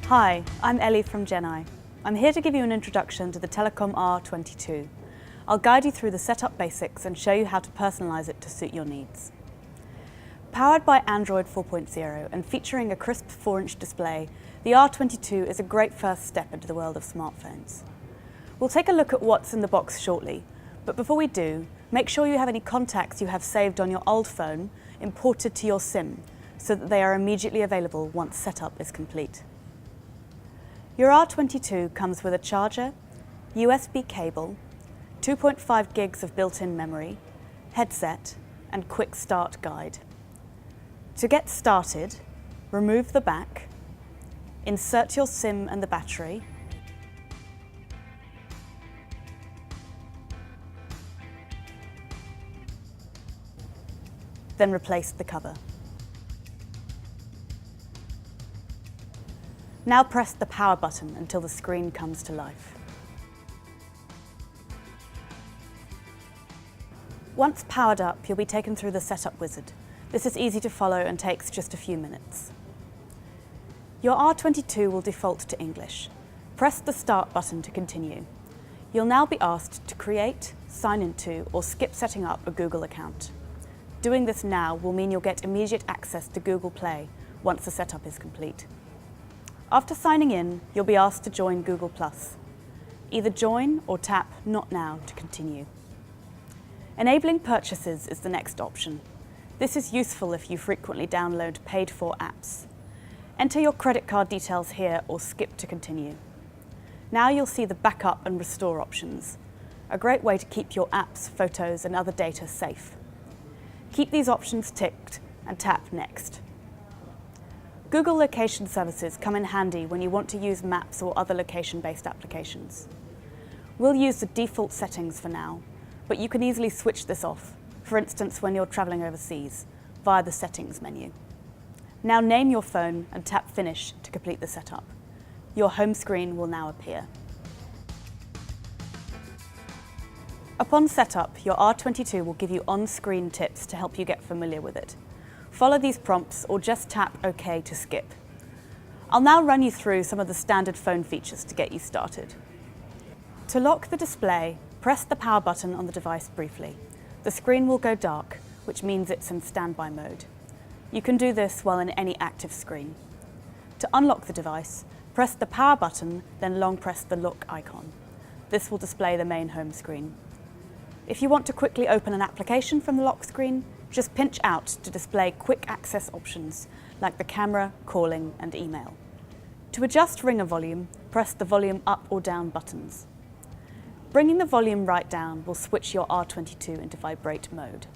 Hi, I'm Ellie from Genii. I'm here to give you an introduction to the Telecom R22. I'll guide you through the setup basics and show you how to personalise it to suit your needs. Powered by Android 4.0 and featuring a crisp 4-inch display, the R22 is a great first step into the world of smartphones. We'll take a look at what's in the box shortly, but before we do, make sure you have any contacts you have saved on your old phone imported to your SIM so that they are immediately available once setup is complete. Your R22 comes with a charger, USB cable, 2.5 gigs of built-in memory, headset, and quick start guide. To get started, remove the back, insert your SIM and the battery, then replace the cover. Now press the power button until the screen comes to life. Once powered up, you'll be taken through the setup wizard. This is easy to follow and takes just a few minutes. Your R22 will default to English. Press the Start button to continue. You'll now be asked to create, sign into, or skip setting up a Google account. Doing this now will mean you'll get immediate access to Google Play once the setup is complete. After signing in, you'll be asked to join Google+. Either join or tap Not Now to continue. Enabling purchases is the next option. This is useful if you frequently download paid-for apps. Enter your credit card details here or skip to continue. Now you'll see the backup and restore options, a great way to keep your apps, photos, and other data safe. Keep these options ticked and tap Next. Google location services come in handy when you want to use maps or other location-based applications. We'll use the default settings for now, but you can easily switch this off, for instance when you're traveling overseas, via the Settings menu. Now name your phone and tap Finish to complete the setup. Your home screen will now appear. Upon setup, your R22 will give you on-screen tips to help you get familiar with it. Follow these prompts or just tap OK to skip. I'll now run you through some of the standard phone features to get you started. To lock the display, press the power button on the device briefly. The screen will go dark, which means it's in standby mode. You can do this while in any active screen. To unlock the device, press the power button, then long press the lock icon. This will display the main home screen. If you want to quickly open an application from the lock screen, just pinch out to display quick access options like the camera, calling, and email. To adjust ringer volume, press the volume up or down buttons. Bringing the volume right down will switch your R22 into vibrate mode.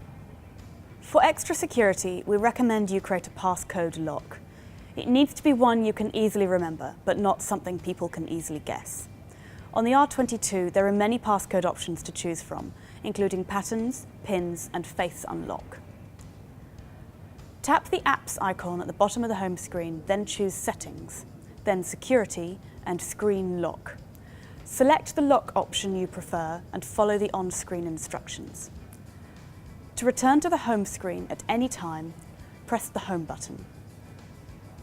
For extra security, we recommend you create a passcode lock. It needs to be one you can easily remember, but not something people can easily guess. On the R22, there are many passcode options to choose from, including patterns, pins, and face unlock. Tap the Apps icon at the bottom of the home screen, then choose Settings, then Security and Screen Lock. Select the lock option you prefer and follow the on-screen instructions. To return to the home screen at any time, press the Home button.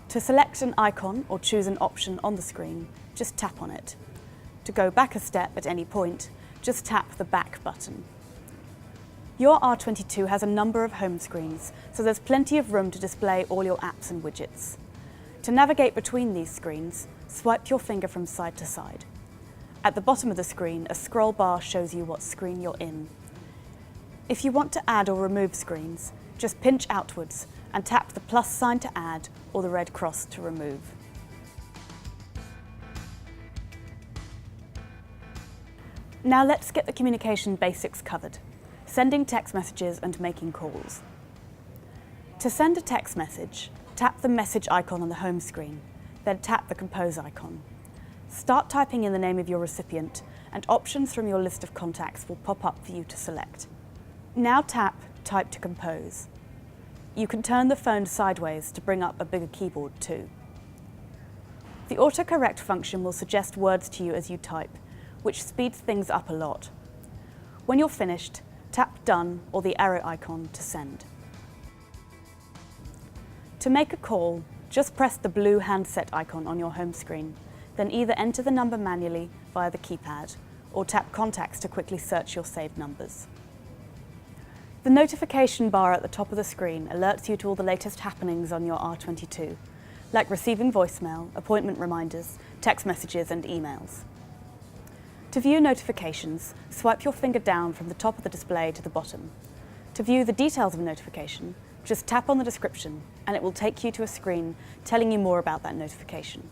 To select an icon or choose an option on the screen, just tap on it. To go back a step at any point, just tap the Back button. Your R22 has a number of home screens, so there's plenty of room to display all your apps and widgets. To navigate between these screens, swipe your finger from side to side. At the bottom of the screen, a scroll bar shows you what screen you're in. If you want to add or remove screens, just pinch outwards and tap the plus sign to add or the red cross to remove. Now let's get the communication basics covered. Sending text messages and making calls. To send a text message, tap the message icon on the home screen, then tap the compose icon. Start typing in the name of your recipient and options from your list of contacts will pop up for you to select. Now tap Type to compose. You can turn the phone sideways to bring up a bigger keyboard too. The autocorrect function will suggest words to you as you type, which speeds things up a lot. When you're finished, tap Done or the arrow icon to send. To make a call, Just press the blue handset icon on your home screen, then either enter the number manually via the keypad or tap Contacts to quickly search your saved numbers. The notification bar at the top of the screen alerts you to all the latest happenings on your R22, like receiving voicemail, appointment reminders, text messages and emails. To view notifications, swipe your finger down from the top of the display to the bottom. To view the details of a notification, just tap on the description and it will take you to a screen telling you more about that notification.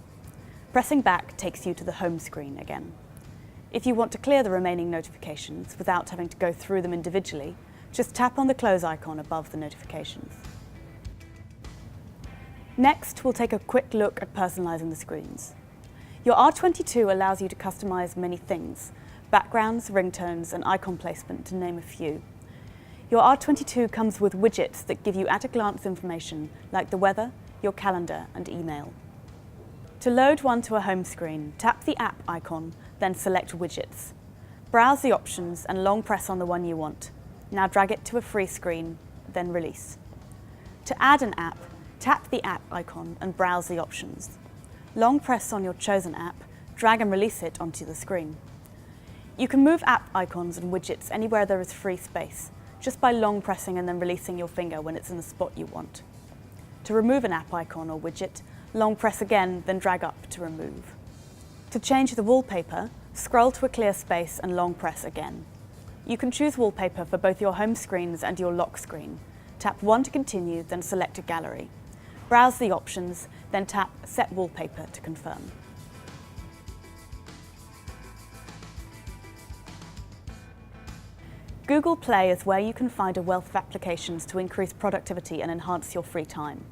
Pressing back takes you to the home screen again. If you want to clear the remaining notifications without having to go through them individually, just tap on the close icon above the notifications. Next, we'll take a quick look at personalizing the screens. Your R22 allows you to customize many things: backgrounds, ringtones, and icon placement, to name a few. Your R22 comes with widgets that give you at-a-glance information like the weather, your calendar, and email. To load one to a home screen, tap the app icon, then select Widgets. Browse the options and long press on the one you want. Now drag it to a free screen, then release. To add an app, tap the app icon and browse the options. Long press on your chosen app, drag and release it onto the screen. You can move app icons and widgets anywhere there is free space, just by long pressing and then releasing your finger when it's in the spot you want. To remove an app icon or widget, long press again, then drag up to remove. To change the wallpaper, scroll to a clear space and long press again. You can choose wallpaper for both your home screens and your lock screen. Tap 1 to continue, then select a gallery. Browse the options, then tap Set Wallpaper to confirm. Google Play is where you can find a wealth of applications to increase productivity and enhance your free time.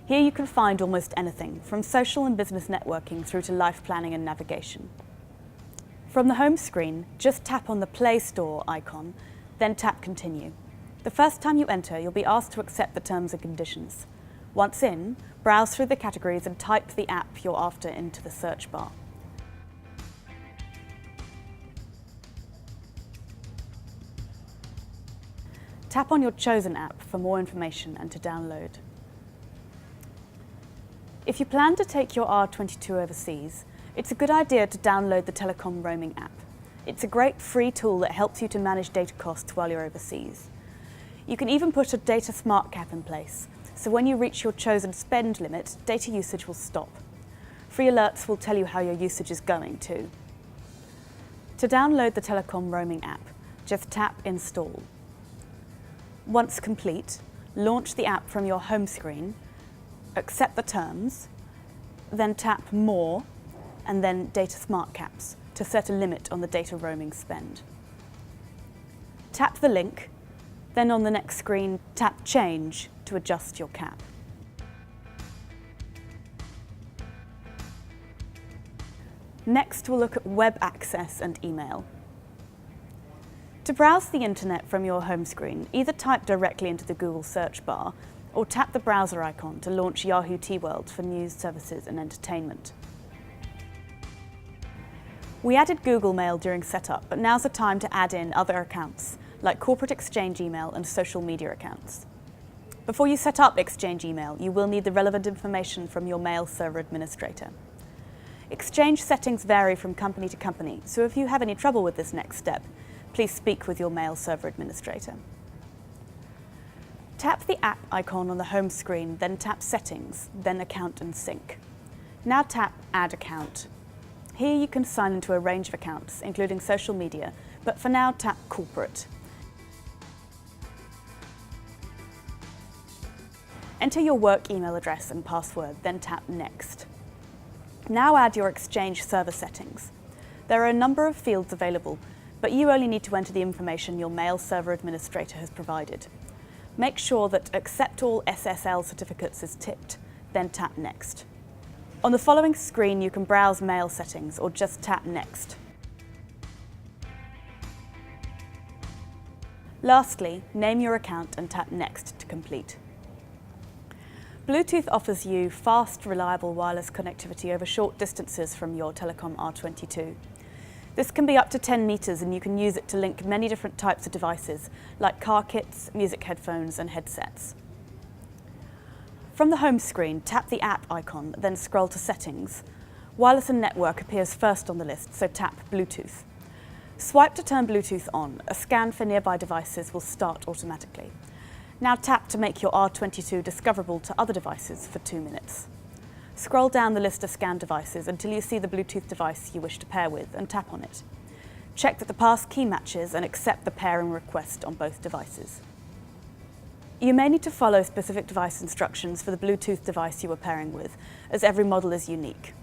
Here you can find almost anything, from social and business networking through to life planning and navigation. From the home screen, just tap on the Play Store icon, then tap Continue. The first time you enter, you'll be asked to accept the terms and conditions. Once in, browse through the categories and type the app you're after into the search bar. Tap on your chosen app for more information and to download. If you plan to take your R22 overseas, it's a good idea to download the Telecom Roaming app. It's a great free tool that helps you to manage data costs while you're overseas. You can even put a data smart cap in place, so when you reach your chosen spend limit, data usage will stop. Free alerts will tell you how your usage is going too. To download the Telecom Roaming app, just tap Install. Once complete, launch the app from your home screen, accept the terms, then tap More, and then Data Smart Caps to set a limit on the data roaming spend. Tap the link, then on the next screen, tap Change to adjust your cap. Next, we'll look at web access and email. To browse the internet from your home screen, either type directly into the Google search bar or tap the browser icon to launch Yahoo T-World for news, services and entertainment. We added Google Mail during setup, but now's the time to add in other accounts, like corporate Exchange email and social media accounts. Before you set up Exchange email, you will need the relevant information from your mail server administrator. Exchange settings vary from company to company, so if you have any trouble with this next step, please speak with your mail server administrator. Tap the app icon on the home screen, then tap Settings, then Account and Sync. Now tap Add Account. Here you can sign into a range of accounts, including social media, but for now tap Corporate. Enter your work email address and password, then tap Next. Now add your Exchange server settings. There are a number of fields available, but you only need to enter the information your mail server administrator has provided. Make sure that Accept All SSL certificates is ticked, then tap Next. On the following screen, you can browse mail settings or just tap Next. Lastly, name your account and tap Next to complete. Bluetooth offers you fast, reliable wireless connectivity over short distances from your Telecom R22. This can be up to 10 meters and you can use it to link many different types of devices like car kits, music headphones and headsets. From the home screen, tap the app icon, then scroll to Settings. Wireless and Network appears first on the list, so tap Bluetooth. Swipe to turn Bluetooth on. A scan for nearby devices will start automatically. Now tap to make your R22 discoverable to other devices for 2 minutes. Scroll down the list of scanned devices until you see the Bluetooth device you wish to pair with and tap on it. Check that the pass key matches and accept the pairing request on both devices. You may need to follow specific device instructions for the Bluetooth device you are pairing with, as every model is unique.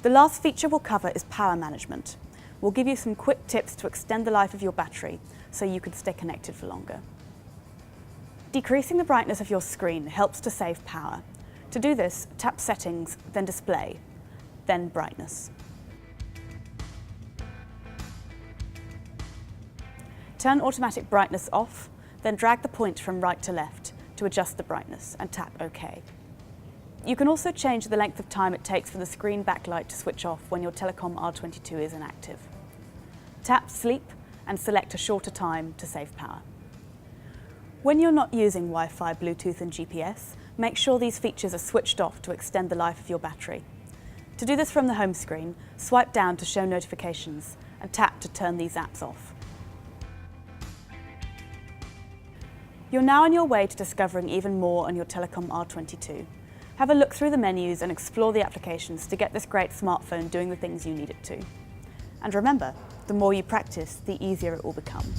The last feature we'll cover is power management. We'll give you some quick tips to extend the life of your battery so you can stay connected for longer. Decreasing the brightness of your screen helps to save power. To do this, tap Settings, then Display, then Brightness. Turn automatic brightness off, then drag the point from right to left to adjust the brightness and tap OK. You can also change the length of time it takes for the screen backlight to switch off when your Telecom R22 is inactive. Tap Sleep and select a shorter time to save power. When you're not using Wi-Fi, Bluetooth and GPS, make sure these features are switched off to extend the life of your battery. To do this from the home screen, swipe down to show notifications and tap to turn these apps off. You're now on your way to discovering even more on your Telecom R22. Have a look through the menus and explore the applications to get this great smartphone doing the things you need it to. And remember, the more you practice, the easier it will become.